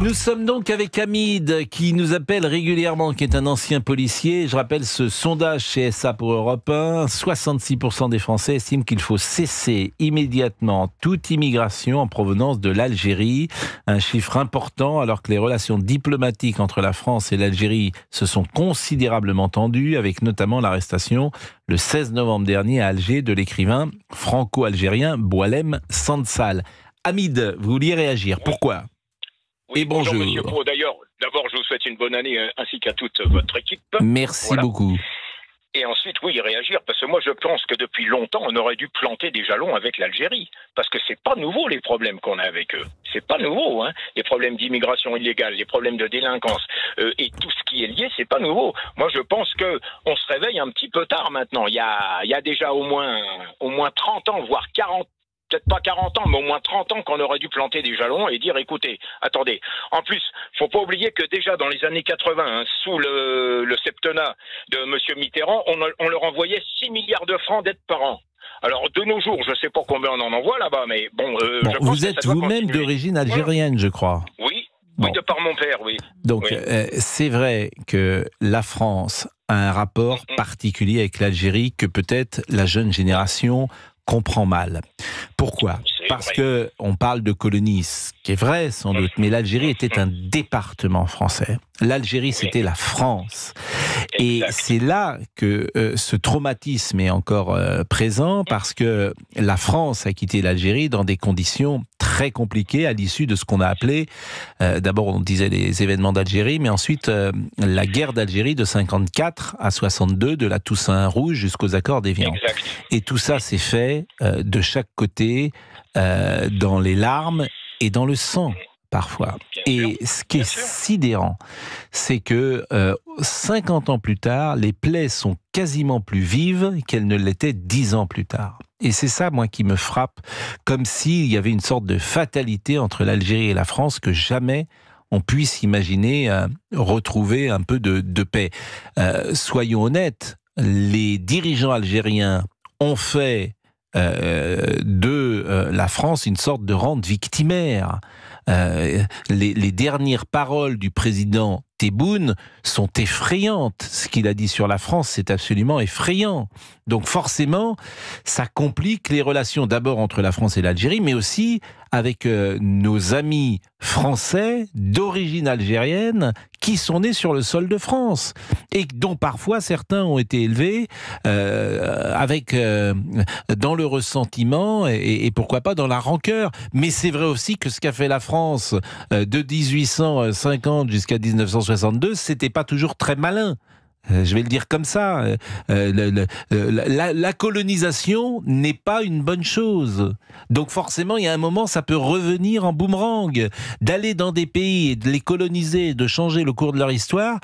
Nous sommes donc avec Hamid qui nous appelle régulièrement, qui est un ancien policier. Je rappelle ce sondage chez SA pour Europe 1. 66% des Français estiment qu'il faut cesser immédiatement toute immigration en provenance de l'Algérie. Un chiffre important alors que les relations diplomatiques entre la France et l'Algérie se sont considérablement tendues, avec notamment l'arrestation le 16 novembre dernier à Alger de l'écrivain franco-algérien Boualem Sansal. Hamid, vous vouliez réagir. Pourquoi ? Oui, et bonjour. Monsieur Pro, d'ailleurs, d'abord, je vous souhaite une bonne année ainsi qu'à toute votre équipe. Merci beaucoup. Et ensuite, oui, réagir, parce que moi, je pense que depuis longtemps, on aurait dû planter des jalons avec l'Algérie. Parce que c'est pas nouveau, les problèmes qu'on a avec eux. C'est pas nouveau, hein. Les problèmes d'immigration illégale, les problèmes de délinquance, et tout ce qui est lié, c'est pas nouveau. Moi, je pense que on se réveille un petit peu tard maintenant. Il y a déjà au moins 30 ans, voire 40, peut-être pas 40 ans, mais au moins 30 ans qu'on aurait dû planter des jalons et dire, écoutez, attendez. En plus, faut pas oublier que déjà dans les années 80, hein, sous le septennat de Monsieur Mitterrand, on leur envoyait 6 milliards de francs d'aide par an. Alors, de nos jours, je sais pas combien on en envoie là-bas, mais bon... je pense vous êtes vous-même d'origine algérienne, je crois. Oui, Bon. oui, de par mon père, oui. Donc, oui. C'est vrai que la France a un rapport particulier avec l'Algérie que peut-être la jeune génération comprend mal. Pourquoi ? Parce que on parle de colonies, ce qui est vrai sans doute, mais l'Algérie était un département français. L'Algérie, c'était la France. Et c'est là que ce traumatisme est encore présent, parce que la France a quitté l'Algérie dans des conditions très compliquées à l'issue de ce qu'on a appelé, d'abord on disait les événements d'Algérie, mais ensuite la guerre d'Algérie de 54 à 62, de la Toussaint Rouge jusqu'aux accords d'Évian. Et tout ça s'est fait de chaque côté, dans les larmes et dans le sang, parfois. Et ce qui est sidérant, c'est que 50 ans plus tard, les plaies sont quasiment plus vives qu'elles ne l'étaient 10 ans plus tard. Et c'est ça, moi, qui me frappe, comme s'il y avait une sorte de fatalité entre l'Algérie et la France, que jamais on puisse imaginer retrouver un peu de paix. Soyons honnêtes, les dirigeants algériens ont fait de la France une sorte de rente victimaire. Les dernières paroles du président Tebboune sont effrayantes. Ce qu'il a dit sur la France, c'est absolument effrayant. Donc forcément, ça complique les relations d'abord entre la France et l'Algérie, mais aussi avec nos amis français d'origine algérienne qui sont nés sur le sol de France et dont parfois certains ont été élevés avec dans le ressentiment et pourquoi pas dans la rancœur. Mais c'est vrai aussi que ce qu'a fait la France de 1850 jusqu'à 1962, c'était pas toujours très malin. Je vais le dire comme ça. La colonisation n'est pas une bonne chose. Donc forcément, il y a un moment, ça peut revenir en boomerang. D'aller dans des pays et de les coloniser, de changer le cours de leur histoire,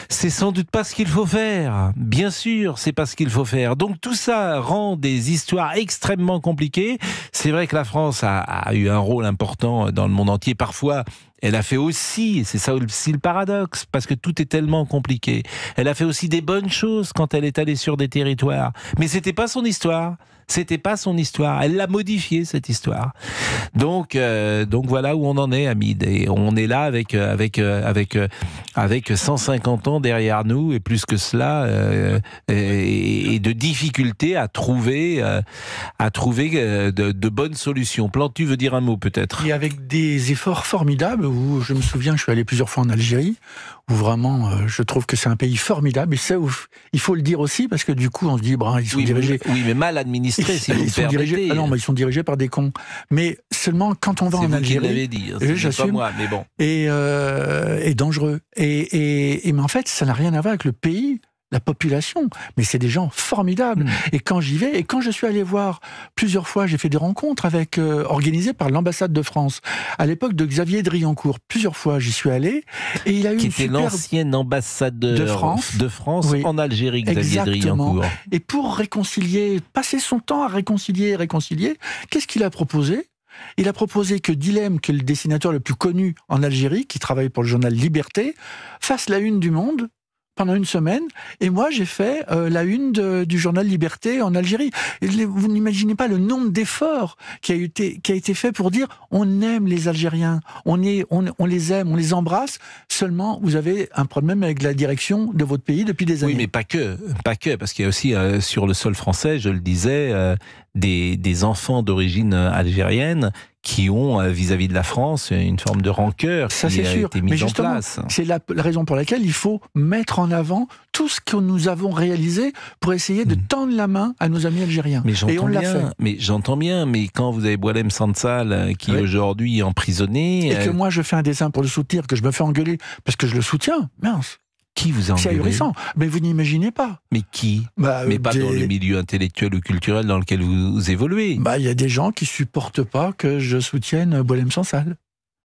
c'est sans doute pas ce qu'il faut faire. Bien sûr, c'est pas ce qu'il faut faire. Donc tout ça rend des histoires extrêmement compliquées. C'est vrai que la France a eu un rôle important dans le monde entier. Parfois, elle a fait aussi, et c'est ça aussi le paradoxe, parce que tout est tellement compliqué, elle a fait aussi des bonnes choses quand elle est allée sur des territoires. Mais c'était pas son histoire. C'était pas son histoire. Elle l'a modifiée, cette histoire. Donc voilà où on en est, Hamid. Et on est là avec 150 ans derrière nous, et plus que cela, et de difficultés à trouver de bonnes solutions. Plantu veut dire un mot, peut-être. Et avec des efforts formidables, où je me souviens, je suis allé plusieurs fois en Algérie, où vraiment, je trouve que c'est un pays formidable, et ça, il faut le dire aussi, parce que du coup, on se dit, ils sont dirigés... Oui, mais mal administrés, si vous me permettez. Non, mais ils sont dirigés par des cons. Mais seulement, quand on va en Algérie... C'est vous qui l'avez dit, c'est pas moi, mais bon. Et dangereux. Mais en fait, ça n'a rien à voir avec le pays, la population, mais c'est des gens formidables. Et quand j'y vais, et quand je suis allé voir plusieurs fois, j'ai fait des rencontres organisées par l'ambassade de France, à l'époque de Xavier Driancourt. Plusieurs fois, j'y suis allé, et il a eu qui était l'ancien ambassadeur de France oui, en Algérie, Xavier Driancourt. Et pour réconcilier, passer son temps à réconcilier, qu'est-ce qu'il a proposé ? Il a proposé que Dilem, qui est le dessinateur le plus connu en Algérie, qui travaille pour le journal Liberté, fasse la une du Monde, pendant une semaine, et moi j'ai fait la une du journal Liberté en Algérie. Et vous n'imaginez pas le nombre d'efforts qui a été fait pour dire on aime les Algériens, on les aime, on les embrasse. Seulement, vous avez un problème avec la direction de votre pays depuis des années. Oui, mais pas que, parce qu'il y a aussi sur le sol français, je le disais, des enfants d'origine algérienne qui ont, vis-à-vis de la France, une forme de rancœur ça, qui a sûr. été mise en justement, place. C'est la raison pour laquelle il faut mettre en avant tout ce que nous avons réalisé pour essayer de tendre la main à nos amis algériens. Mais et on l'a fait. J'entends bien, mais quand vous avez Boualem Sansal qui est aujourd'hui emprisonné... Et que moi je fais un dessin pour le soutenir, que je me fais engueuler parce que je le soutiens, mince. Qui vous a engueulé ? C'est ahurissant, mais vous n'imaginez pas. Mais qui ? Mais pas dans le milieu intellectuel ou culturel dans lequel vous évoluez. Il y a des gens qui supportent pas que je soutienne Boualem Sansal.